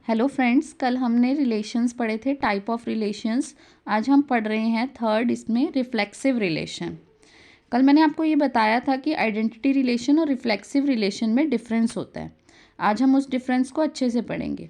Hello friends, कल हमने relations पढ़े थे, टाइप ऑफ रिलेशंस। आज हम पढ़ रहे हैं थर्ड, इसमें रिफ्लेक्सिव रिलेशन। कल मैंने आपको ये बताया था कि आइडेंटिटी रिलेशन और रिफ्लेक्सिव रिलेशन में डिफरेंस होता है। आज हम उस डिफरेंस को अच्छे से पढ़ेंगे।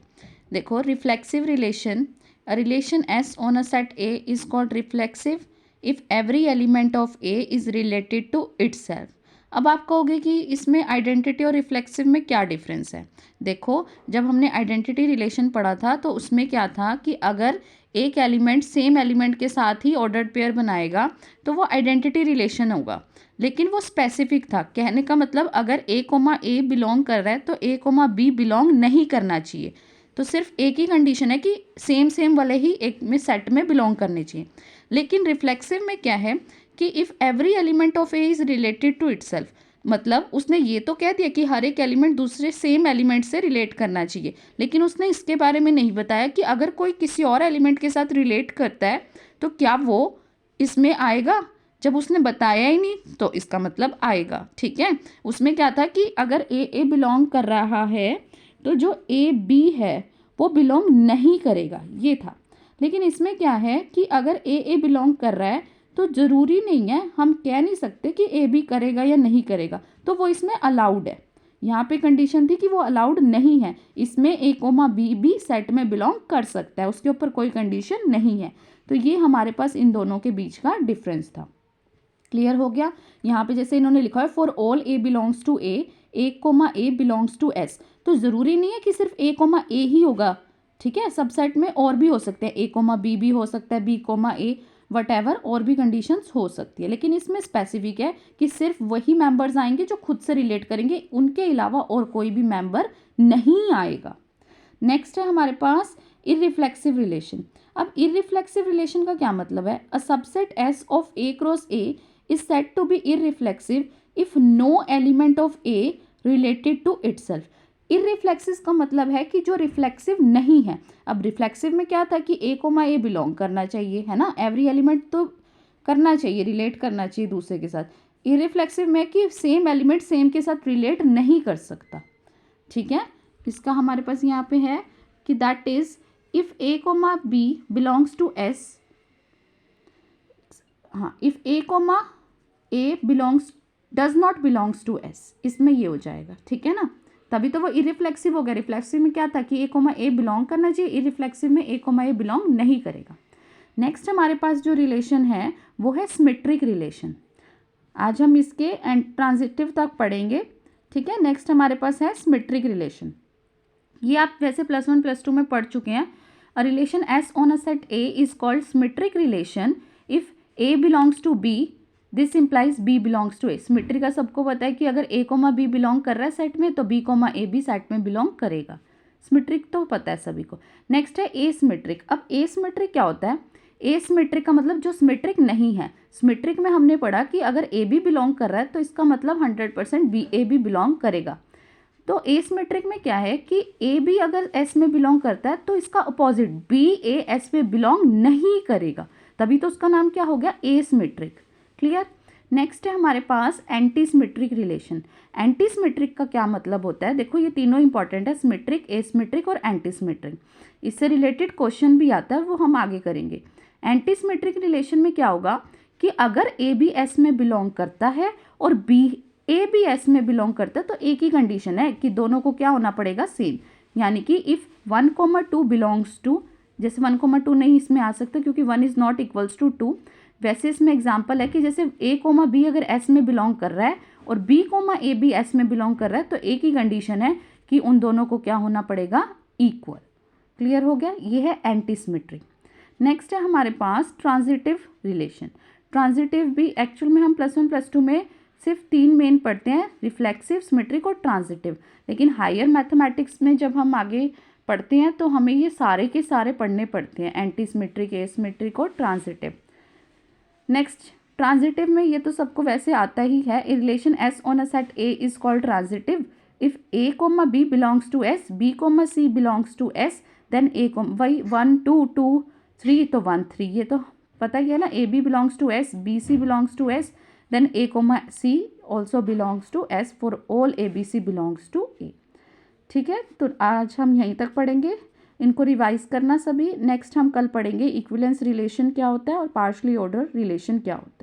देखो, reflexive relation, a relation S on a set A is called reflexive if every element of A is related to itself. अब आप कहोगे कि इसमें आइडेंटिटी और रिफ्लेक्सिव में क्या डिफरेंस है। देखो, जब हमने आइडेंटिटी रिलेशन पढ़ा था तो उसमें क्या था कि अगर एक एलिमेंट सेम एलिमेंट के साथ ही ऑर्डर्ड पेयर बनाएगा तो वो आइडेंटिटी रिलेशन होगा, लेकिन वो स्पेसिफिक था। कहने का मतलब अगर ए कोमा ए बिलोंग कर रहा है तो ए कोमा बी बिलोंग नहीं करना चाहिए। तो सिर्फ एक ही कंडीशन है कि सेम सेम वाले ही एक में सेट में बिलोंग करने चाहिए। लेकिन रिफ्लेक्सिव में क्या है कि if every element of A is related to itself, मतलब उसने ये तो कह दिया कि हर एक एलिमेंट दूसरे सेम एलिमेंट से रिलेट करना चाहिए, लेकिन उसने इसके बारे में नहीं बताया कि अगर कोई किसी और एलिमेंट के साथ रिलेट करता है तो क्या वो इसमें आएगा। जब उसने बताया ही नहीं तो इसका मतलब आएगा। ठीक है, उसमें क्या था कि अगर ए बिलोंग कर रहा है तो जो ए बी है वो बिलोंग नहीं करेगा, ये था। लेकिन इसमें क्या है कि अगर ए बिलोंग कर रहा है तो ज़रूरी नहीं है, हम कह नहीं सकते कि ए बी करेगा या नहीं करेगा, तो वो इसमें अलाउड है। यहाँ पे कंडीशन थी कि वो अलाउड नहीं है, इसमें ए कोमा बी भी सेट में बिलोंग कर सकता है, उसके ऊपर कोई कंडीशन नहीं है। तो ये हमारे पास इन दोनों के बीच का डिफरेंस था। क्लियर हो गया। यहाँ पे जैसे इन्होंने लिखा है for all A belongs to A comma A belongs to S, तो ज़रूरी नहीं है कि सिर्फ ए कोमा ए ही होगा। ठीक है, सबसेट में और भी हो सकते हैं, ए कोमा बी भी हो सकता है, B comma A, whatever और भी कंडीशंस हो सकती है। लेकिन इसमें स्पेसिफिक है कि सिर्फ वही मेंबर्स आएंगे जो खुद से रिलेट करेंगे, उनके अलावा और कोई भी मेंबर नहीं आएगा। नेक्स्ट है हमारे पास इररिफ्लेक्सिव रिलेशन। अब इररिफ्लेक्सिव रिलेशन का क्या मतलब है। A subset S of A cross A is said to be irreflexive if no element of A related to itself. Irreflexive का मतलब है कि जो रिफ्लेक्सिव नहीं है। अब रिफ्लेक्सिव में क्या था कि ए कोमा ए बिलोंग करना चाहिए, है ना, एवरी एलिमेंट तो करना चाहिए, रिलेट करना चाहिए दूसरे के साथ। इररिफ्लेक्सिव में कि सेम एलिमेंट सेम के साथ रिलेट नहीं कर सकता। ठीक है, इसका हमारे पास यहाँ पे है कि that is if a comma b belongs to S, हाँ, if a comma A belongs does not belongs to S, इसमें ये हो जाएगा। ठीक है ना, तभी तो वो इरिफ्लेक्सिव हो गया। रिफ्लेक्सिव में क्या था कि ए कोमा ए बिलोंग करना चाहिए, इरिफ्लेक्सिव में ए कोमा ए बिलोंग नहीं करेगा। नेक्स्ट हमारे पास जो रिलेशन है वो है सिमेट्रिक रिलेशन। आज हम इसके ट्रांजिटिव तक पढ़ेंगे। ठीक है, नेक्स्ट हमारे पास है सिमेट्रिक रिलेशन। ये आप वैसे +1 +2 में पढ़ चुके हैं। A relation S on a set A is called symmetric relation if A belongs to B, this implies B belongs to A. Symmetry का सबको पता है कि अगर ए कोमा बी बिलोंग कर रहा है सेट में तो बी कोमा ए भी सेट में बिलोंग करेगा। सिमेट्रिक तो पता है सभी को। नेक्स्ट है एसिमेट्रिक। अब एसिमेट्रिक क्या होता है। एसिमेट्रिक का मतलब जो सिमेट्रिक नहीं है। सिमेट्रिक में हमने पढ़ा कि अगर ए बी बिलोंग कर रहा है तो इसका मतलब 100% बी ए भी बिलोंग करेगा। तो एसिमेट्रिक में क्या है कि ए बी अगर एस में बिलोंग करता है तो इसका अपोजिट बी ए एस में बिलोंग नहीं करेगा, तभी तो उसका नाम क्या हो गया, एसिमेट्रिक। क्लियर। नेक्स्ट है हमारे पास anti symmetric relation. Anti symmetric का क्या मतलब होता है, देखो ये तीनों इंपॉर्टेंट है, सिमेट्रिक, एसिमेट्रिक और एंटी सिमेट्रिक। इससे रिलेटेड क्वेश्चन भी आता है, वो हम आगे करेंगे। एंटी सिमेट्रिक रिलेशन में क्या होगा कि अगर ए बी एस में बिलोंग करता है और बी ए बी एस में बिलोंग करता है तो एक ही कंडीशन है कि दोनों को क्या होना पड़ेगा, सेम। यानी कि इफ़ 1,2 बिलोंग्स टू, जैसे 1,2 नहीं इसमें आ सकता क्योंकि 1 इज़ नॉट इक्वल्स टू 2। वैसे इसमें एग्जांपल है कि जैसे ए कोमा बी अगर एस में बिलोंग कर रहा है और B comma A B S में बिलोंग कर रहा है तो एक ही कंडीशन है कि उन दोनों को क्या होना पड़ेगा, इक्वल। क्लियर हो गया, ये है एंटी सिमेट्रिक। नेक्स्ट है हमारे पास ट्रांजिटिव रिलेशन। ट्रांजिटिव भी एक्चुअल में हम +1 +2 में सिर्फ 3 मेन पढ़ते हैं, रिफ्लेक्सिव, सिमेट्रिक और ट्रांजिटिव। लेकिन हायर मैथमेटिक्स में जब हम आगे पढ़ते हैं तो हमें ये सारे के सारे पढ़ने पड़ते हैं, एंटी सिमेट्रिक, एसिमेट्रिक और ट्रांजिटिव। नेक्स्ट ट्रांजिटिव में ये तो सबको वैसे आता ही है। A relation S on a set A is called transitive if a comma b belongs to S, b comma c belongs to S, then a comma वही 1 2 2 3 तो 1 3, ये तो पता ही है ना। A B belongs to S, B C belongs to S, then a comma c also belongs to s for all a b c belongs to a। ठीक है, तो आज हम यहीं तक पढ़ेंगे। इनको रिवाइज करना सभी। नेक्स्ट हम कल पढ़ेंगे इक्विवेलेंस रिलेशन क्या होता है और पार्शली ऑर्डर रिलेशन क्या होता है।